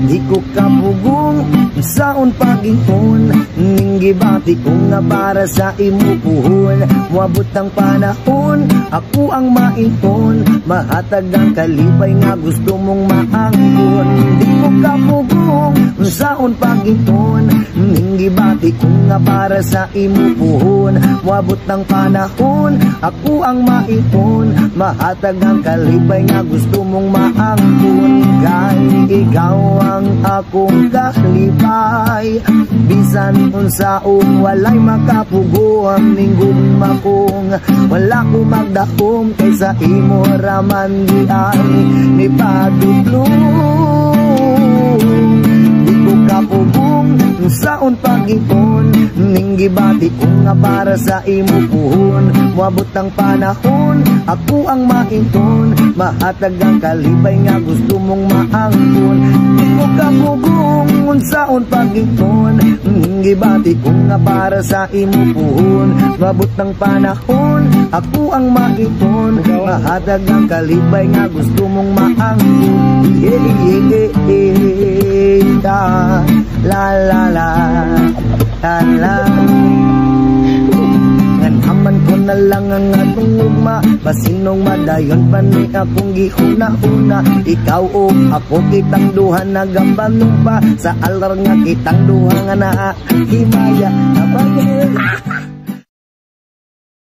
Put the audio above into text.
Di ko kapugong saon pag-ingon, ning gibati ko nga para sa imupuhon. Muabot ang panahon, ako ang mainton, mahatag ang kalipay nga gusto mong maangkon. Di ko kapugong saon pag-ingon, ning gibati ko nga para sa imupuhon. Muabot ang panahon, ako ang mainton, mahatag ang kalipay nga gusto mong maangkon. Kay ikaw ang akong kalipay, bisan unsaong walay makapuguang ning gugma kong wala ko magdakom kaysa imo raman di ay ni padudlong. Di ko kapugong saon pag-ingon, ning gibati ko nga para sa imo puhon. Muabot ang panahon, ako ang mainton, mahatag ang kalipay nga gusto mong maangkon. Di ko kapugong saon pag-ingon, ning gibati ko nga para sa imo puhon. Muabot ang panahon, ako ang mainton, mahatag ang kalipay nga gusto mong maangkon. La la la la la. Ngan aman ko na lang ang atong ugma, basinong madayon pa ni akong gihuna-una. Ikaw o ako kitang duha nagambanong pa, sa alar nga kitang duha nga na himaya.